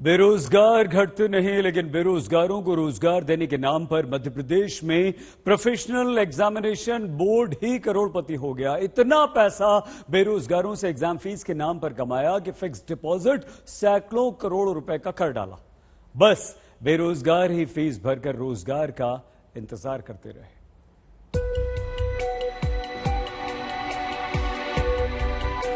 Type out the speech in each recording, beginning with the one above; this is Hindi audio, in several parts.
बेरोजगार घटते नहीं, लेकिन बेरोजगारों को रोजगार देने के नाम पर मध्य प्रदेश में प्रोफेशनल एग्जामिनेशन बोर्ड ही करोड़पति हो गया। इतना पैसा बेरोजगारों से एग्जाम फीस के नाम पर कमाया कि फिक्स डिपॉजिट सैकड़ों करोड़ रुपए का कर डाला। बस बेरोजगार ही फीस भरकर रोजगार का इंतजार करते रहे।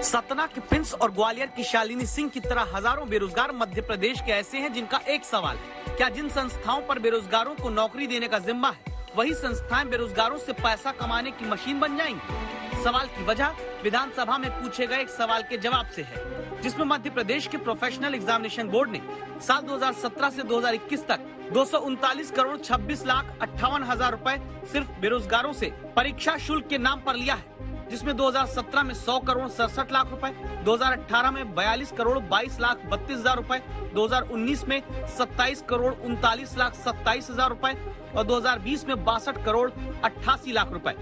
सतना के प्रिंस और ग्वालियर की शालिनी सिंह की तरह हजारों बेरोजगार मध्य प्रदेश के ऐसे हैं जिनका एक सवाल है, क्या जिन संस्थाओं पर बेरोजगारों को नौकरी देने का जिम्मा है वही संस्थाएं बेरोजगारों से पैसा कमाने की मशीन बन जाएंगी? सवाल की वजह विधानसभा में पूछे गए एक सवाल के जवाब से है, जिसमें मध्य प्रदेश के प्रोफेशनल एग्जामिनेशन बोर्ड ने साल 2017 से 2021 तक 239 करोड़ 26 लाख 58 हजार रुपए सिर्फ बेरोजगारों से परीक्षा शुल्क के नाम पर लिया है, जिसमें 2017 में 100 करोड़ 67 लाख रुपए, 2018 में 42 करोड़ 22 लाख 32 हजार रुपए, 2019 में 27 करोड़ 39 लाख 27 हजार रुपए और 2020 में 62 करोड़ 88 लाख रुपए।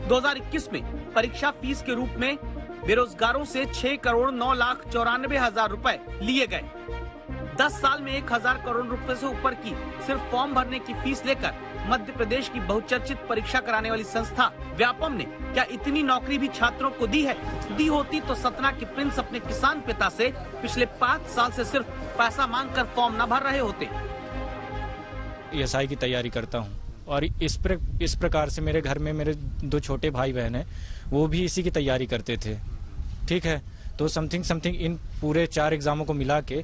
2021 में परीक्षा फीस के रूप में बेरोजगारों से 6 करोड़ 9 लाख 94 हजार रुपए लिए गए। 10 साल में 1000 करोड़ रुपए से ऊपर की सिर्फ फॉर्म भरने की फीस लेकर मध्य प्रदेश की बहुचर्चित परीक्षा कराने वाली संस्था व्यापम ने क्या इतनी नौकरी भी छात्रों को दी है? दी होती तो सतना के प्रिंस अपने किसान पिता से पिछले 5 साल से सिर्फ पैसा मांगकर फॉर्म न भर रहे होते। एसआई की तैयारी करता हूं और इस प्रकार से मेरे घर में मेरे 2 छोटे भाई बहन हैं, वो भी इसी की तैयारी करते थे। ठीक है, तो समथिंग इन पूरे 4 एग्जामों को मिला के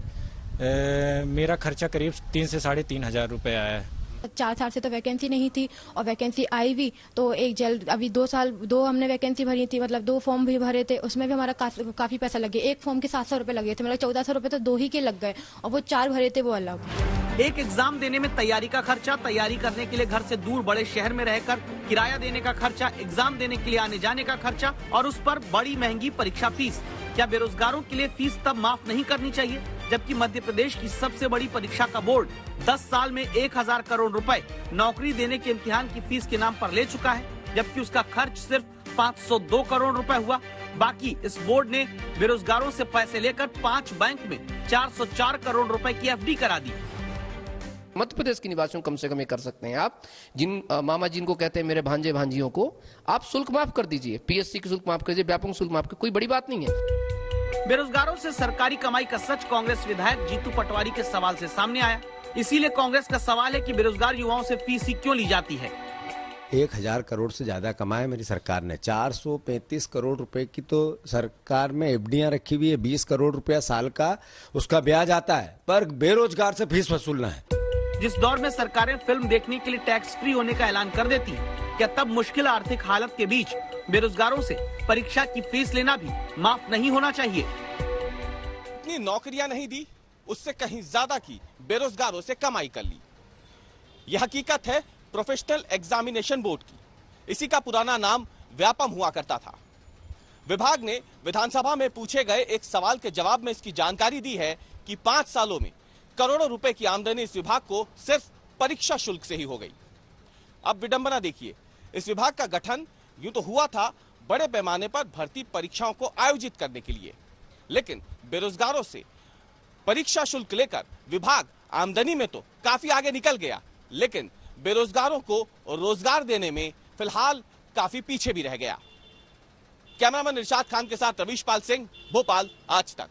मेरा खर्चा करीब 3 से 3.5 हजार रुपए आया है। 4 साल से तो वैकेंसी नहीं थी और वैकेंसी आई भी तो एक जल्द अभी 2 हमने वैकेंसी भरी थी, मतलब 2 फॉर्म भी भरे थे, उसमें भी हमारा काफी पैसा लगे। एक फॉर्म के 700 रुपए लगे थे, मतलब 1400 रुपए तो 2 ही के लग गए और वो 4 भरे थे वो अलग। एक एग्जाम देने में तैयारी का खर्चा, तैयारी करने के लिए घर से दूर बड़े शहर में रहकर किराया देने का खर्चा, एग्जाम देने के लिए आने जाने का खर्चा और उस पर बड़ी महंगी परीक्षा फीस। क्या बेरोजगारों के लिए फीस तब माफ नहीं करनी चाहिए जबकि मध्य प्रदेश की सबसे बड़ी परीक्षा का बोर्ड 10 साल में 1000 करोड़ रुपए नौकरी देने के इम्तिहान की फीस के नाम पर ले चुका है, जबकि उसका खर्च सिर्फ 502 करोड़ रुपए हुआ। बाकी इस बोर्ड ने बेरोजगारों से पैसे लेकर 5 बैंक में 404 करोड़ रुपए की एफडी करा दी। मध्य प्रदेश के निवासियों कम से कम ये कर सकते हैं, आप जिन मामा जिनको कहते हैं मेरे भांजे भांजियों को आप शुल्क माफ कर दीजिए, पीएससी की शुल्क माफ कर दीजिए, व्यापक शुल्क माफ कर, कोई बड़ी बात नहीं है। बेरोजगारों से सरकारी कमाई का सच कांग्रेस विधायक जीतू पटवारी के सवाल से सामने आया। इसीलिए कांग्रेस का सवाल है कि बेरोजगार युवाओं से फीस ही क्यों ली जाती है। 1000 करोड़ से ज्यादा कमाए मेरी सरकार ने। 435 करोड़ रुपए की तो सरकार में एफडीआं रखी हुई है, 20 करोड़ रुपया साल का उसका ब्याज आता है, पर बेरोजगार से फीस वसूलना है। जिस दौर में सरकारें फिल्म देखने के लिए टैक्स फ्री होने का ऐलान कर देती है, क्या तब मुश्किल आर्थिक हालत के बीच बेरोजगारों से परीक्षा की फीस लेना भी माफ नहीं होना चाहिए? इतनी नौकरियां नहीं दी, उससे कहीं ज्यादा की बेरोजगारों से कमाई कर ली। यह हकीकत है प्रोफेशनल एग्जामिनेशन बोर्ड की। इसी का पुराना नाम व्यापम हुआ करता था। विभाग ने विधानसभा में पूछे गए एक सवाल के जवाब में इसकी जानकारी दी है कि 5 सालों में करोड़ों रुपए की आमदनी इस विभाग को सिर्फ परीक्षा शुल्क से ही हो गई। अब विडंबना देखिए, इस विभाग का गठन यूं तो हुआ था बड़े पैमाने पर भर्ती परीक्षाओं को आयोजित करने के लिए, लेकिन बेरोजगारों से परीक्षा शुल्क लेकर विभाग आमदनी में तो काफी आगे निकल गया, लेकिन बेरोजगारों को रोजगार देने में फिलहाल काफी पीछे भी रह गया। कैमरामैन इरशाद खान के साथ रवीश पाल सिंह, भोपाल, आज तक।